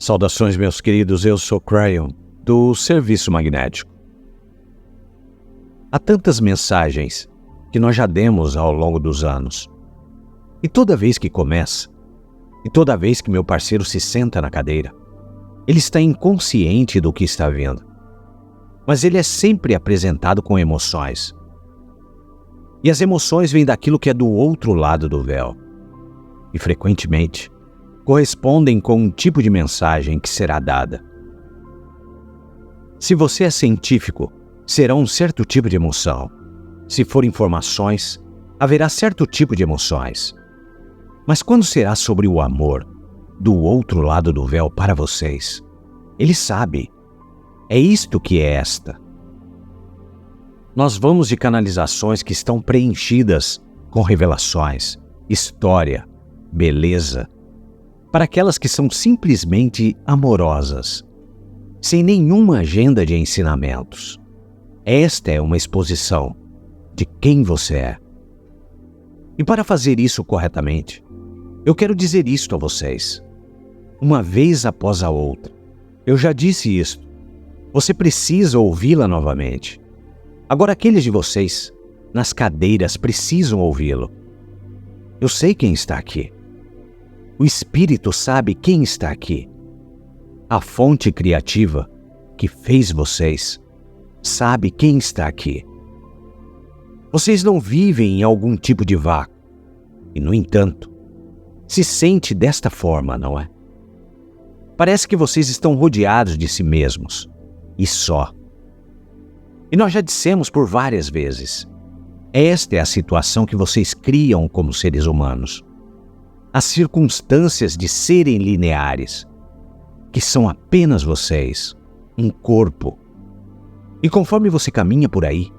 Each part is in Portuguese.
Saudações, meus queridos, eu sou Cryon, do Serviço Magnético. Há tantas mensagens que nós já demos ao longo dos anos. E toda vez que começa, e toda vez que meu parceiro se senta na cadeira, ele está inconsciente do que está vendo. Mas ele é sempre apresentado com emoções. E as emoções vêm daquilo que é do outro lado do véu. E frequentemente correspondem com um tipo de mensagem que será dada. Se você é científico, será um certo tipo de emoção. Se for informações, haverá certo tipo de emoções. Mas quando será sobre o amor, do outro lado do véu para vocês, ele sabe. É isto que é esta. Nós vamos de canalizações que estão preenchidas com revelações, história, beleza, para aquelas que são simplesmente amorosas, sem nenhuma agenda de ensinamentos. Esta é uma exposição de quem você é. E para fazer isso corretamente, eu quero dizer isto a vocês, uma vez após a outra. Eu já disse isto. Você precisa ouvi-la novamente. Agora aqueles de vocês, nas cadeiras, precisam ouvi-lo. Eu sei quem está aqui. O Espírito sabe quem está aqui. A fonte criativa que fez vocês sabe quem está aqui. Vocês não vivem em algum tipo de vácuo. E, no entanto, se sente desta forma, não é? Parece que vocês estão rodeados de si mesmos. E só. E nós já dissemos por várias vezes, esta é a situação que vocês criam como seres humanos. As circunstâncias de serem lineares, que são apenas vocês, um corpo. E conforme você caminha por aí,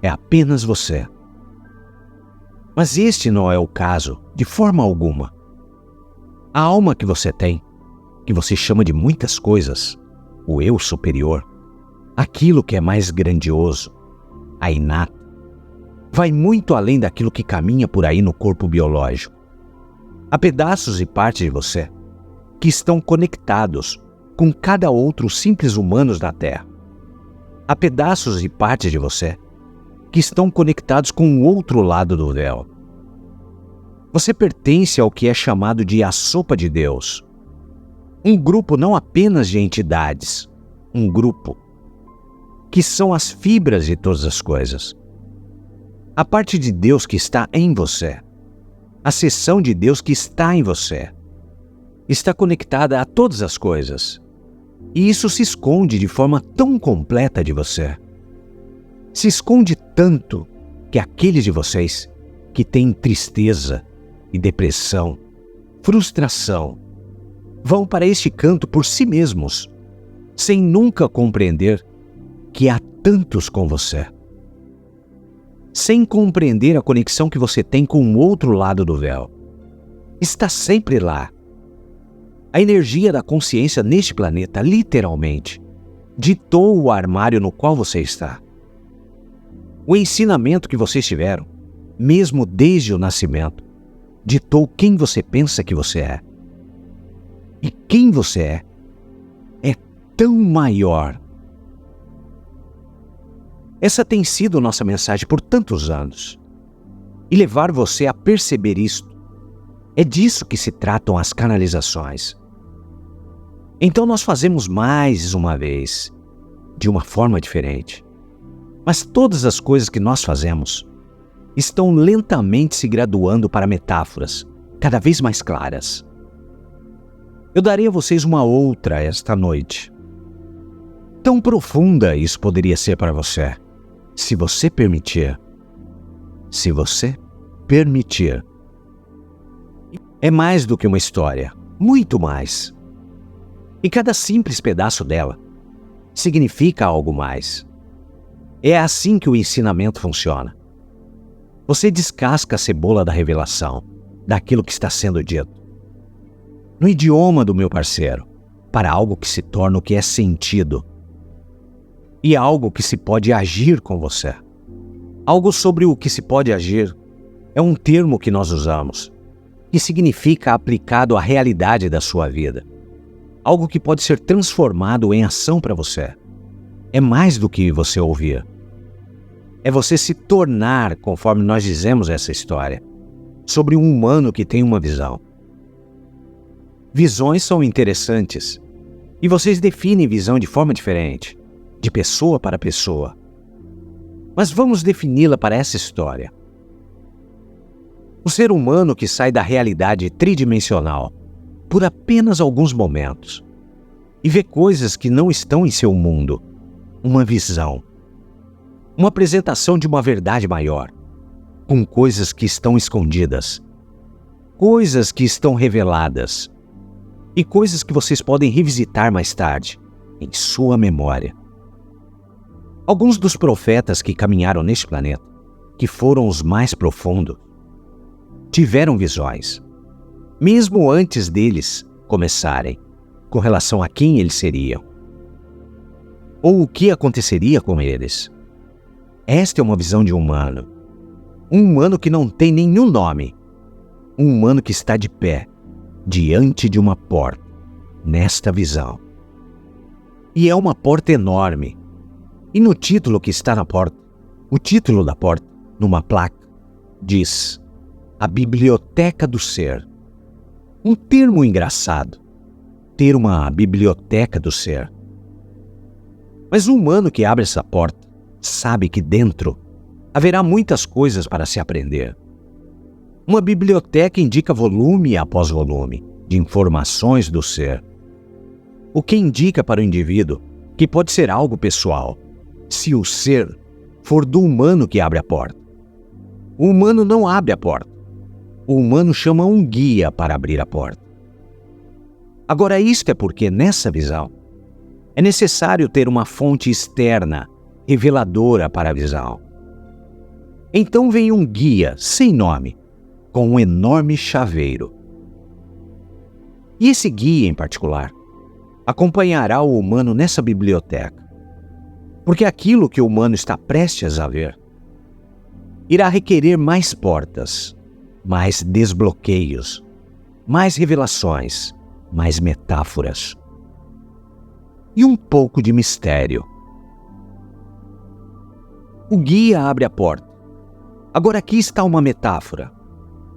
é apenas você. Mas este não é o caso, de forma alguma. A alma que você tem, que você chama de muitas coisas, o eu superior, aquilo que é mais grandioso, a inata, vai muito além daquilo que caminha por aí no corpo biológico. Há pedaços e partes de você que estão conectados com cada outro simples humanos da Terra. Há pedaços e partes de você que estão conectados com o outro lado do véu. Você pertence ao que é chamado de a sopa de Deus. Um grupo não apenas de entidades, um grupo que são as fibras de todas as coisas. A parte de Deus que está em você, a seção de Deus que está em você, está conectada a todas as coisas. E isso se esconde de forma tão completa de você. Se esconde tanto que aqueles de vocês que têm tristeza e depressão, frustração, vão para este canto por si mesmos, sem nunca compreender que há tantos com você. Sem compreender a conexão que você tem com o outro lado do véu. Está sempre lá. A energia da consciência neste planeta, literalmente, ditou o armário no qual você está. O ensinamento que vocês tiveram, mesmo desde o nascimento, ditou quem você pensa que você é. E quem você é tão maior. Essa tem sido nossa mensagem por tantos anos. E levar você a perceber isto. É disso que se tratam as canalizações. Então nós fazemos mais uma vez, de uma forma diferente. Mas todas as coisas que nós fazemos estão lentamente se graduando para metáforas, cada vez mais claras. Eu darei a vocês uma outra esta noite. Tão profunda isso poderia ser para você. Se você permitir. Se você permitir. É mais do que uma história. Muito mais. E cada simples pedaço dela significa algo mais. É assim que o ensinamento funciona. Você descasca a cebola da revelação, daquilo que está sendo dito. No idioma do meu parceiro, para algo que se torna o que é sentido. E algo que se pode agir com você. Algo sobre o que se pode agir é um termo que nós usamos, que significa aplicado à realidade da sua vida. algo que pode ser transformado em ação para você. É mais do que você ouvir. É você se tornar, conforme nós dizemos essa história, sobre um humano que tem uma visão. Visões são interessantes, e vocês definem visão de forma diferente, de pessoa para pessoa. Mas vamos defini-la para essa história. O ser humano que sai da realidade tridimensional por apenas alguns momentos e vê coisas que não estão em seu mundo, uma visão, uma apresentação de uma verdade maior, com coisas que estão escondidas, coisas que estão reveladas e coisas que vocês podem revisitar mais tarde, em sua memória. Alguns dos profetas que caminharam neste planeta, que foram os mais profundos, tiveram visões, mesmo antes deles começarem, com relação a quem eles seriam, ou o que aconteceria com eles. Esta é uma visão de um humano que não tem nenhum nome, um humano que está de pé, diante de uma porta, nesta visão. E é uma porta enorme, e no título que está na porta, o título da porta, numa placa, diz: A Biblioteca do Ser. Um termo engraçado, ter uma biblioteca do ser. Mas o humano que abre essa porta sabe que dentro haverá muitas coisas para se aprender. Uma biblioteca indica volume após volume de informações do ser, o que indica para o indivíduo que pode ser algo pessoal, se o ser for do humano que abre a porta. O humano não abre a porta. O humano chama um guia para abrir a porta. Agora, isto é porque, nessa visão, é necessário ter uma fonte externa, reveladora para a visão. Então vem um guia sem nome, com um enorme chaveiro. E esse guia, em particular, acompanhará o humano nessa biblioteca, porque aquilo que o humano está prestes a ver irá requerer mais portas, mais desbloqueios, mais revelações, mais metáforas e um pouco de mistério. O guia abre a porta. Agora aqui está uma metáfora,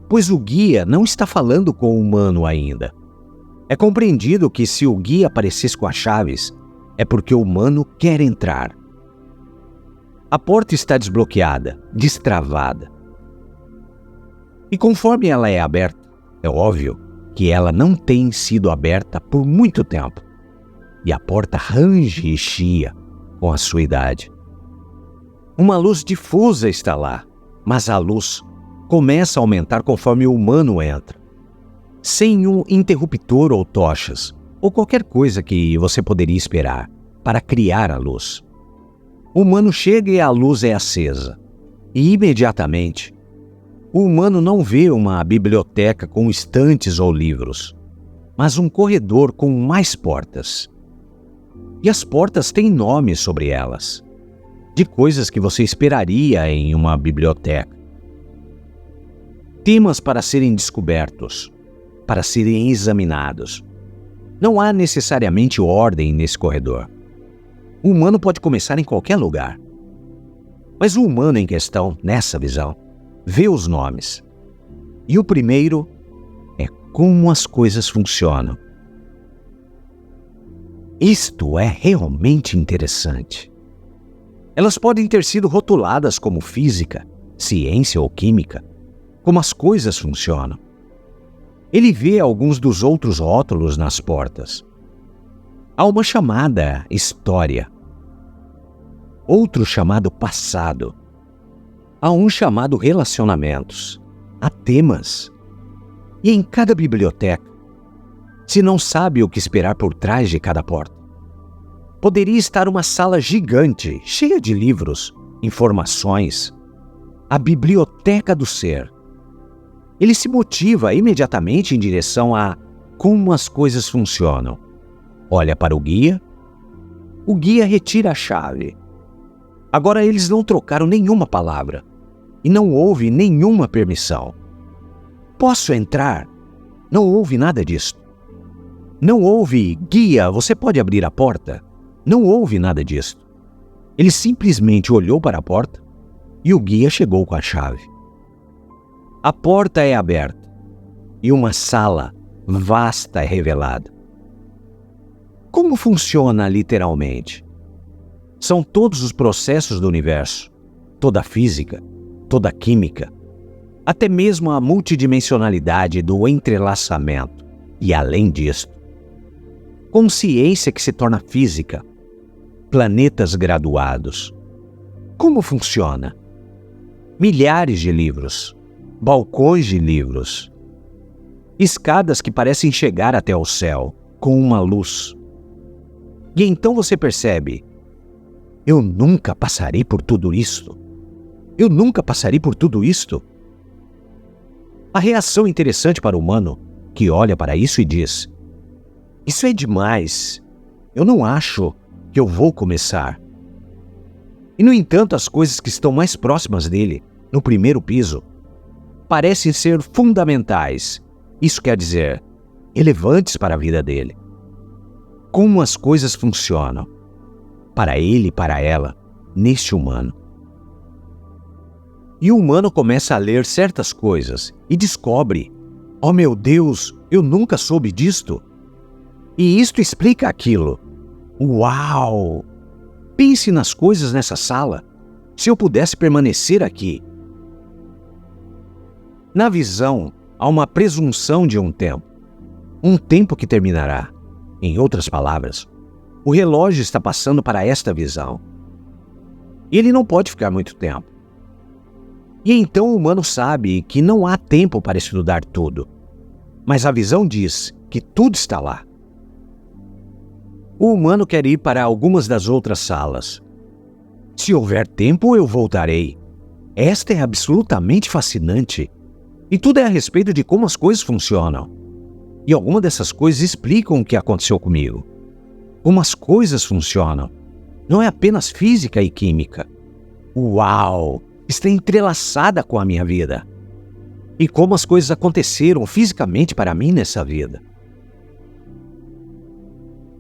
pois o guia não está falando com o humano ainda. É compreendido que se o guia aparecesse com as chaves, é porque o humano quer entrar. A porta está desbloqueada, destravada. E conforme ela é aberta, é óbvio que ela não tem sido aberta por muito tempo. E a porta range e chia com a sua idade. Uma luz difusa está lá, mas a luz começa a aumentar conforme o humano entra, sem um interruptor ou tochas, ou qualquer coisa que você poderia esperar para criar a luz. O humano chega e a luz é acesa, e imediatamente o humano não vê uma biblioteca com estantes ou livros, mas um corredor com mais portas. E as portas têm nomes sobre elas, de coisas que você esperaria em uma biblioteca. Temas para serem descobertos, para serem examinados. Não há necessariamente ordem nesse corredor. O humano pode começar em qualquer lugar. Mas o humano em questão, nessa visão, vê os nomes. E o primeiro é como as coisas funcionam. Isto é realmente interessante. Elas podem ter sido rotuladas como física, ciência ou química, como as coisas funcionam. Ele vê alguns dos outros rótulos nas portas. Há uma chamada história, outro chamado passado, há um chamado relacionamentos, há temas. E em cada biblioteca, se não sabe o que esperar por trás de cada porta, poderia estar uma sala gigante, cheia de livros, informações, a biblioteca do ser. Ele se motiva imediatamente em direção a como as coisas funcionam. Olha para o guia retira a chave. Agora eles não trocaram nenhuma palavra e não houve nenhuma permissão. Posso entrar? Não houve nada disso. Não houve, guia, você pode abrir a porta? Não houve nada disso. Ele simplesmente olhou para a porta e o guia chegou com a chave. A porta é aberta e uma sala vasta é revelada. Como funciona literalmente? São todos os processos do universo, toda a física, toda a química, até mesmo a multidimensionalidade do entrelaçamento e, além disso, consciência que se torna física, planetas graduados. Como funciona? Milhares de livros, balcões de livros, escadas que parecem chegar até o céu com uma luz. E então você percebe: eu nunca passarei por tudo isto. Eu nunca passarei por tudo isto. A reação interessante para o humano que olha para isso e diz: isso é demais. Eu não acho que eu vou começar. E, no entanto, as coisas que estão mais próximas dele, no primeiro piso, parecem ser fundamentais. Isso quer dizer, relevantes para a vida dele. Como as coisas funcionam, para ele e para ela, neste humano. E o humano começa a ler certas coisas e descobre: oh meu Deus, eu nunca soube disto. E isto explica aquilo. Uau! Pense nas coisas nessa sala. Se eu pudesse permanecer aqui. Na visão, há uma presunção de um tempo que terminará. Em outras palavras, o relógio está passando para esta visão. E ele não pode ficar muito tempo. E então o humano sabe que não há tempo para estudar tudo. Mas a visão diz que tudo está lá. O humano quer ir para algumas das outras salas. Se houver tempo, eu voltarei. Esta é absolutamente fascinante. E tudo é a respeito de como as coisas funcionam. E algumas dessas coisas explicam o que aconteceu comigo. Como as coisas funcionam. Não é apenas física e química. Uau! Está entrelaçada com a minha vida. E como as coisas aconteceram fisicamente para mim nessa vida.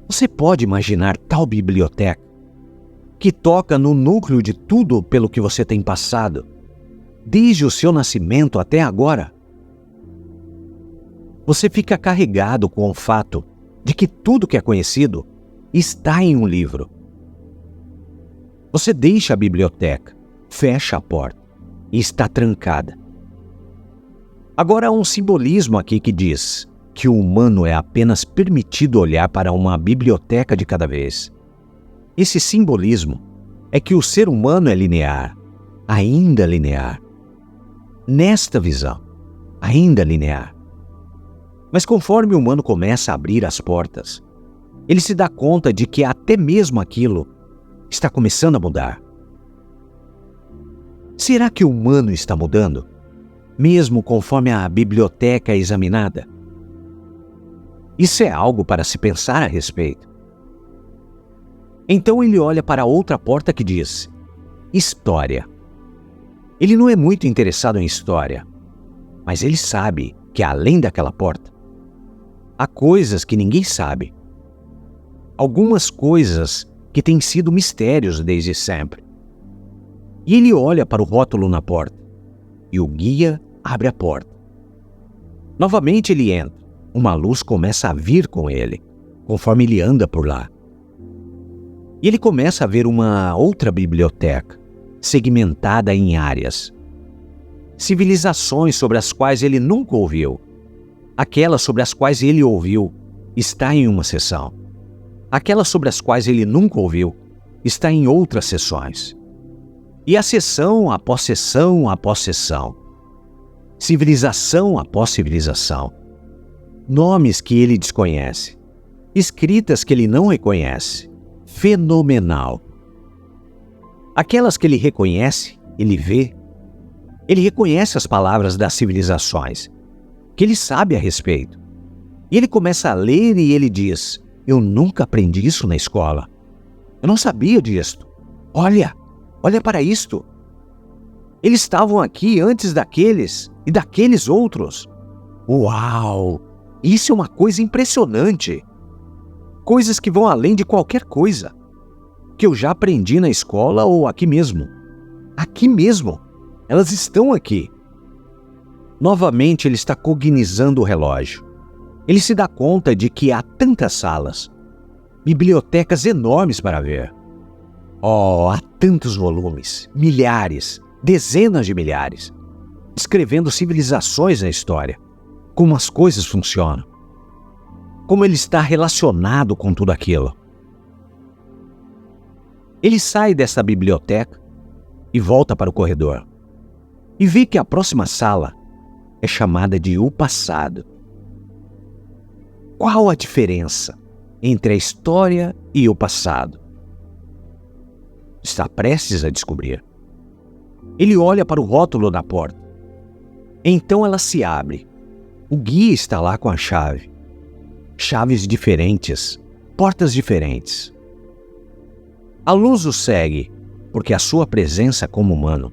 Você pode imaginar tal biblioteca que toca no núcleo de tudo pelo que você tem passado, desde o seu nascimento até agora? Você fica carregado com o fato de que tudo que é conhecido está em um livro. Você deixa a biblioteca, fecha a porta e está trancada. Agora há um simbolismo aqui que diz que o humano é apenas permitido olhar para uma biblioteca de cada vez. Esse simbolismo é que o ser humano é linear, ainda linear. Nesta visão, ainda linear. Mas conforme o humano começa a abrir as portas, ele se dá conta de que até mesmo aquilo está começando a mudar. Será que o humano está mudando, mesmo conforme a biblioteca é examinada? Isso é algo para se pensar a respeito. Então ele olha para outra porta que diz: história. Ele não é muito interessado em história, mas ele sabe que além daquela porta, há coisas que ninguém sabe. Algumas coisas que têm sido mistérios desde sempre. E ele olha para o rótulo na porta, e o guia abre a porta. Novamente ele entra. Uma luz começa a vir com ele, conforme ele anda por lá. E ele começa a ver uma outra biblioteca, segmentada em áreas. Civilizações sobre as quais ele nunca ouviu. Aquelas sobre as quais ele ouviu, está em uma seção. Aquelas sobre as quais ele nunca ouviu, está em outras seções. E a seção após seção após seção. Civilização após civilização. Nomes que ele desconhece, escritas que ele não reconhece. Fenomenal. Aquelas que ele reconhece, ele vê. Ele reconhece as palavras das civilizações, que ele sabe a respeito. E ele começa a ler e ele diz: eu nunca aprendi isso na escola. Eu não sabia disto. Olha para isto. Eles estavam aqui antes daqueles e daqueles outros. Uau! Isso é uma coisa impressionante. Coisas que vão além de qualquer coisa que eu já aprendi na escola ou aqui mesmo. Aqui mesmo. Elas estão aqui. Novamente ele está cognizando o relógio. Ele se dá conta de que há tantas salas, bibliotecas enormes para ver. Oh, há tantos volumes, milhares, dezenas de milhares, descrevendo civilizações na história, como as coisas funcionam, como ele está relacionado com tudo aquilo. Ele sai dessa biblioteca e volta para o corredor, e vê que a próxima sala é chamada de O Passado. Qual a diferença entre a história e o passado? Está prestes a descobrir. Ele olha para o rótulo da porta. Então ela se abre. O guia está lá com a chave. Chaves diferentes, portas diferentes. A luz o segue, porque a sua presença como humano.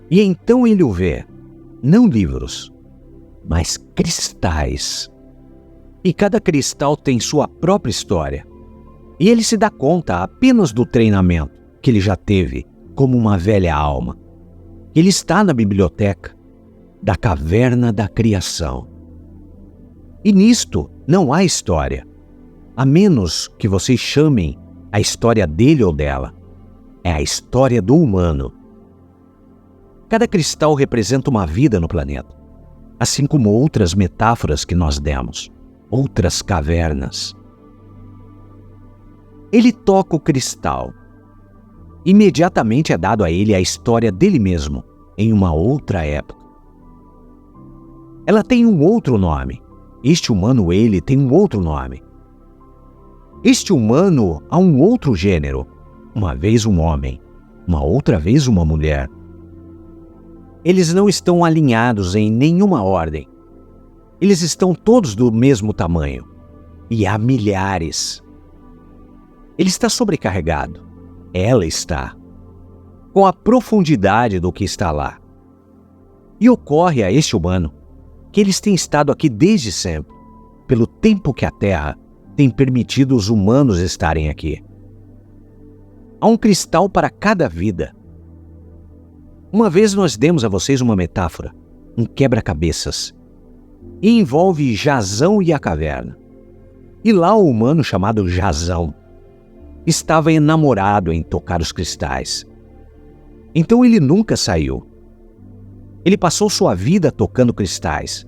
E então ele o vê, não livros, mas cristais. E cada cristal tem sua própria história. E ele se dá conta apenas do treinamento que ele já teve como uma velha alma. Ele está na biblioteca da caverna da criação. E nisto não há história, a menos que vocês chamem a história dele ou dela. É a história do humano. Cada cristal representa uma vida no planeta, assim como outras metáforas que nós demos, outras cavernas. Ele toca o cristal. Imediatamente é dado a ele a história dele mesmo, em uma outra época. Ela tem um outro nome. Este humano, ele, tem um outro nome. Este humano há um outro gênero. Uma vez um homem, uma outra vez uma mulher. Eles não estão alinhados em nenhuma ordem. Eles estão todos do mesmo tamanho. E há milhares. Ele está sobrecarregado. Ela está. Com a profundidade do que está lá. E ocorre a este humano que eles têm estado aqui desde sempre, pelo tempo que a Terra tem permitido os humanos estarem aqui. Há um cristal para cada vida. Uma vez nós demos a vocês uma metáfora, um quebra-cabeças, e envolve Jazão e a caverna. E lá o humano chamado Jazão estava enamorado em tocar os cristais. Então ele nunca saiu. Ele passou sua vida tocando cristais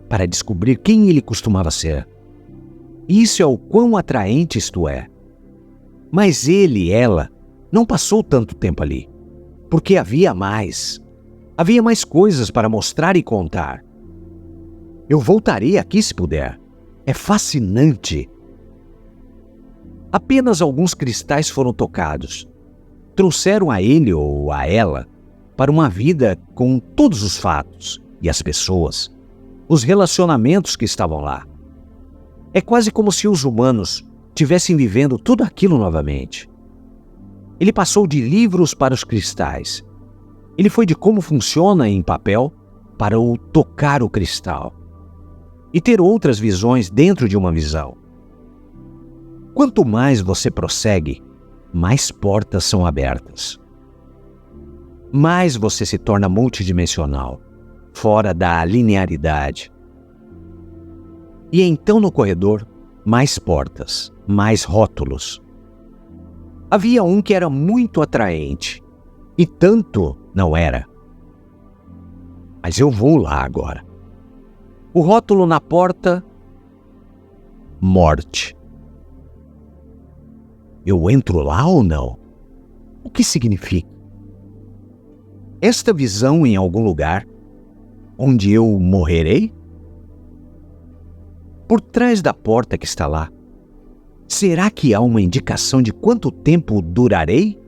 para descobrir quem ele costumava ser. Isso é o quão atraente isto é. Mas ele e ela não passou tanto tempo ali, porque havia mais. Havia mais coisas para mostrar e contar. Eu voltarei aqui se puder. É fascinante. Apenas alguns cristais foram tocados. Trouxeram a ele ou a ela para uma vida com todos os fatos e as pessoas, os relacionamentos que estavam lá. É quase como se os humanos tivessem vivendo tudo aquilo novamente. Ele passou de livros para os cristais. Ele foi de como funciona em papel para o tocar o cristal e ter outras visões dentro de uma visão. Quanto mais você prossegue, mais portas são abertas. Mais você se torna multidimensional, fora da linearidade. E então no corredor, mais portas, mais rótulos. Havia um que era muito atraente, e tanto não era. Mas eu vou lá agora. O rótulo na porta: morte. Eu entro lá ou não? O que significa? Esta visão em algum lugar onde eu morrerei? Por trás da porta que está lá, será que há uma indicação de quanto tempo durarei?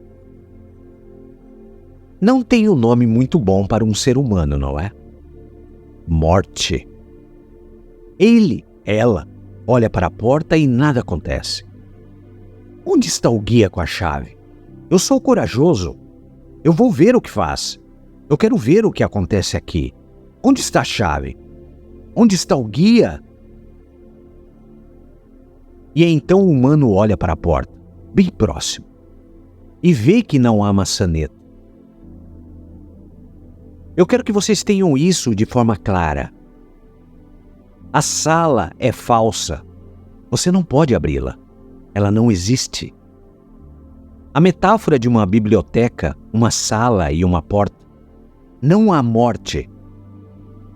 Não tem um nome muito bom para um ser humano, não é? Morte. Ele, ela, olha para a porta e nada acontece. Onde está o guia com a chave? Eu sou corajoso. Eu vou ver o que faz. Eu quero ver o que acontece aqui. Onde está a chave? Onde está o guia? E então o humano olha para a porta, bem próximo, e vê que não há maçaneta. Eu quero que vocês tenham isso de forma clara. A sala é falsa. Você não pode abri-la. Ela não existe. A metáfora de uma biblioteca, uma sala e uma porta. Não há morte.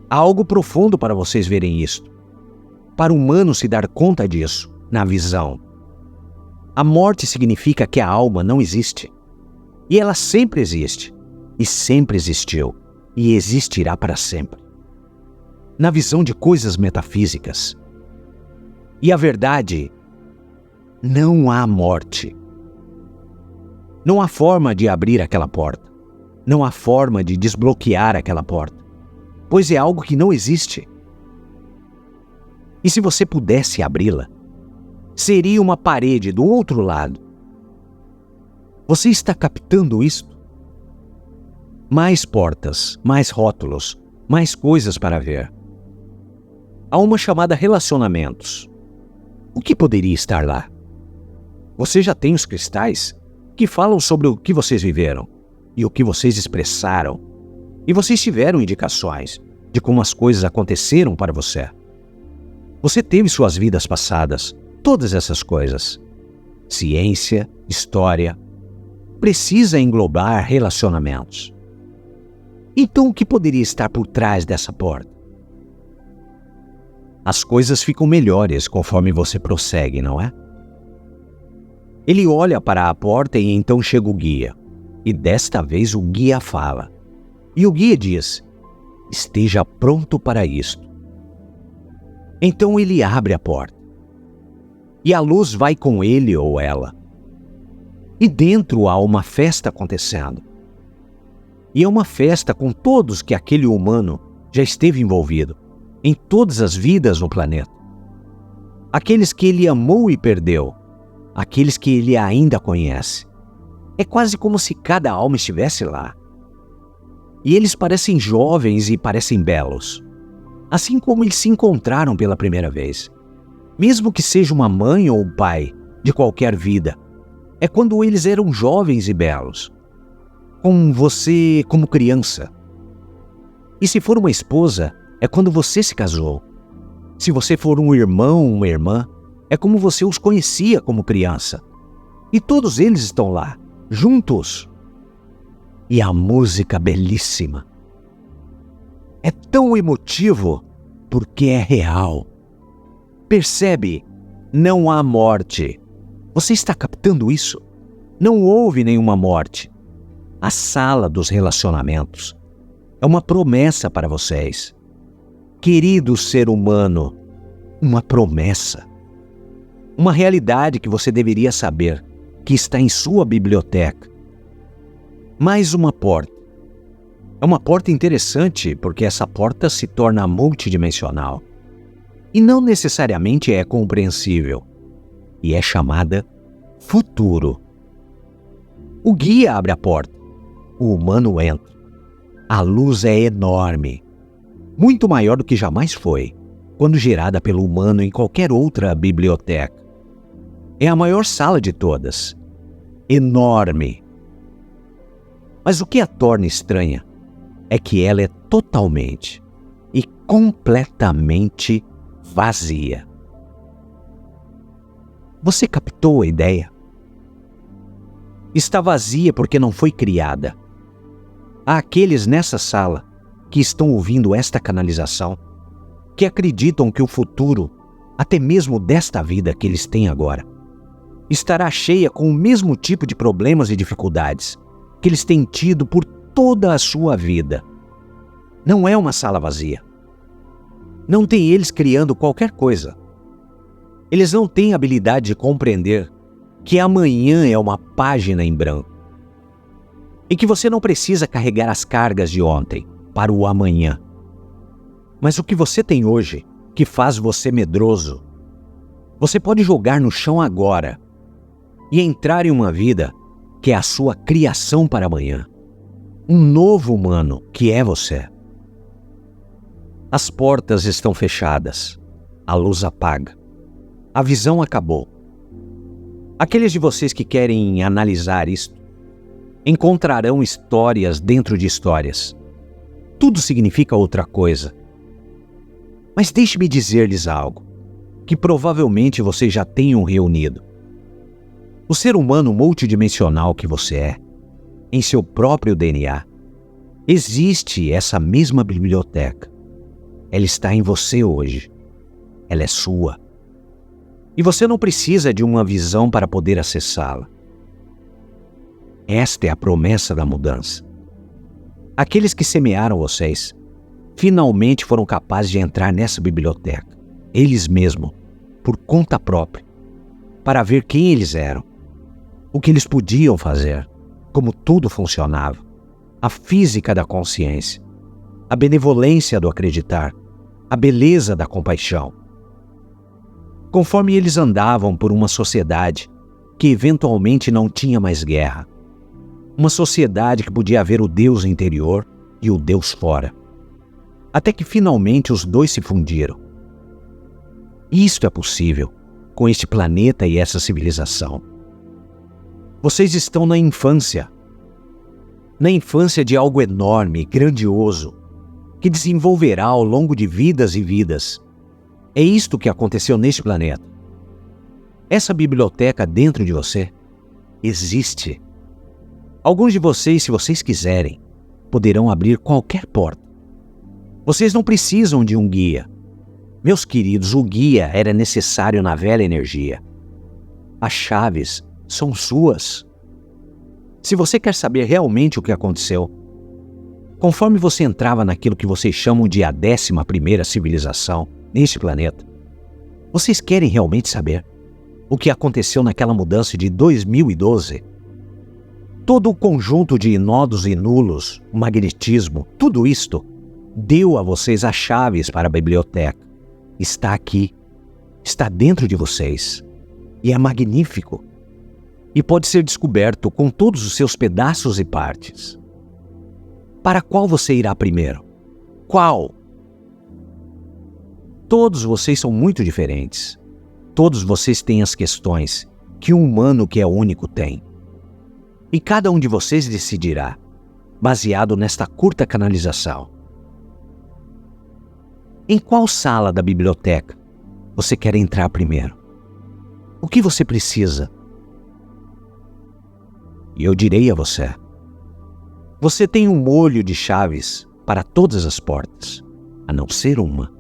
Há algo profundo para vocês verem isto. Para o humano se dar conta disso, na visão. A morte significa que a alma não existe. E ela sempre existe. E sempre existiu. E existirá para sempre. Na visão de coisas metafísicas. E a verdade, não há morte. Não há forma de abrir aquela porta. Não há forma de desbloquear aquela porta. Pois é algo que não existe. E se você pudesse abri-la, seria uma parede do outro lado. Você está captando isto? Mais portas, mais rótulos, mais coisas para ver. Há uma chamada relacionamentos. O que poderia estar lá? Você já tem os cristais que falam sobre o que vocês viveram e o que vocês expressaram. E vocês tiveram indicações de como as coisas aconteceram para você. Você teve suas vidas passadas, todas essas coisas. Ciência, história, precisa englobar relacionamentos. Então o que poderia estar por trás dessa porta? As coisas ficam melhores conforme você prossegue, não é? Ele olha para a porta e então chega o guia. E desta vez o guia fala. E o guia diz: esteja pronto para isto. Então ele abre a porta. E a luz vai com ele ou ela. E dentro há uma festa acontecendo. E é uma festa com todos que aquele humano já esteve envolvido, em todas as vidas no planeta. Aqueles que ele amou e perdeu, aqueles que ele ainda conhece. É quase como se cada alma estivesse lá. E eles parecem jovens e parecem belos, assim como eles se encontraram pela primeira vez. Mesmo que seja uma mãe ou um pai de qualquer vida, é quando eles eram jovens e belos. Com você como criança. E se for uma esposa, é quando você se casou. Se você for um irmão ou uma irmã, é como você os conhecia como criança. E todos eles estão lá, juntos. E a música belíssima. É tão emotivo porque é real. Percebe? Não há morte. Você está captando isso? Não houve nenhuma morte. A sala dos relacionamentos é uma promessa para vocês. Querido ser humano, uma promessa. Uma realidade que você deveria saber, que está em sua biblioteca. Mais uma porta. É uma porta interessante porque essa porta se torna multidimensional. E não necessariamente é compreensível. E é chamada futuro. O guia abre a porta. O humano entra. A luz é enorme. Muito maior do que jamais foi, quando gerada pelo humano em qualquer outra biblioteca. É a maior sala de todas. Enorme. Mas o que a torna estranha é que ela é totalmente e completamente vazia. Você captou a ideia? Está vazia porque não foi criada. Há aqueles nessa sala que estão ouvindo esta canalização, que acreditam que o futuro, até mesmo desta vida que eles têm agora, estará cheia com o mesmo tipo de problemas e dificuldades que eles têm tido por toda a sua vida. Não é uma sala vazia. Não tem eles criando qualquer coisa. Eles não têm habilidade de compreender que amanhã é uma página em branco. E que você não precisa carregar as cargas de ontem para o amanhã. Mas o que você tem hoje, que faz você medroso, você pode jogar no chão agora e entrar em uma vida que é a sua criação para amanhã. Um novo humano que é você. As portas estão fechadas. A luz apaga. A visão acabou. Aqueles de vocês que querem analisar isto encontrarão histórias dentro de histórias. Tudo significa outra coisa. Mas deixe-me dizer-lhes algo que provavelmente vocês já tenham reunido. O ser humano multidimensional que você é, em seu próprio DNA, existe essa mesma biblioteca. Ela está em você hoje. Ela é sua. E você não precisa de uma visão para poder acessá-la. Esta é a promessa da mudança. Aqueles que semearam vocês finalmente foram capazes de entrar nessa biblioteca, eles mesmos, por conta própria, para ver quem eles eram, o que eles podiam fazer, como tudo funcionava, a física da consciência, a benevolência do acreditar, a beleza da compaixão. Conforme eles andavam por uma sociedade que eventualmente não tinha mais guerra, uma sociedade que podia haver o Deus interior e o Deus fora, até que finalmente os dois se fundiram. Isto é possível com este planeta e essa civilização. Vocês estão na infância de algo enorme, grandioso, que desenvolverá ao longo de vidas e vidas. É isto que aconteceu neste planeta. Essa biblioteca dentro de você existe. Alguns de vocês, se vocês quiserem, poderão abrir qualquer porta. Vocês não precisam de um guia. Meus queridos, o guia era necessário na velha energia. As chaves são suas. Se você quer saber realmente o que aconteceu, conforme você entrava naquilo que vocês chamam de a 11ª civilização neste planeta, vocês querem realmente saber o que aconteceu naquela mudança de 2012? Todo o conjunto de nodos e nulos, o magnetismo, tudo isto, deu a vocês as chaves para a biblioteca. Está aqui, está dentro de vocês, e é magnífico. E pode ser descoberto com todos os seus pedaços e partes. Para qual você irá primeiro? Qual? Todos vocês são muito diferentes. Todos vocês têm as questões que um humano que é único tem. E cada um de vocês decidirá, baseado nesta curta canalização. Em qual sala da biblioteca você quer entrar primeiro? O que você precisa? E eu direi a você: você tem um molho de chaves para todas as portas, a não ser uma.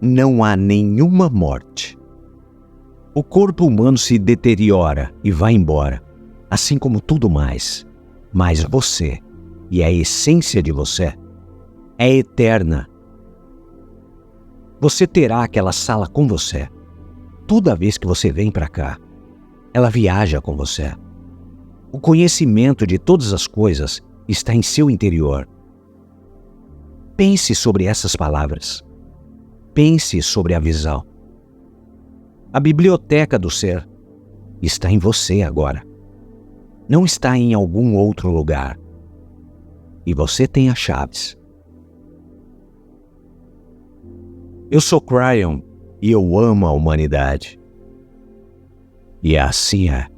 Não há nenhuma morte. O corpo humano se deteriora e vai embora, assim como tudo mais. Mas você, e a essência de você, é eterna. Você terá aquela sala com você. Toda vez que você vem para cá, ela viaja com você. O conhecimento de todas as coisas está em seu interior. Pense sobre essas palavras. Pense sobre a visão. A biblioteca do ser está em você agora. Não está em algum outro lugar. E você tem as chaves. Eu sou Cryon e eu amo a humanidade. E assim é.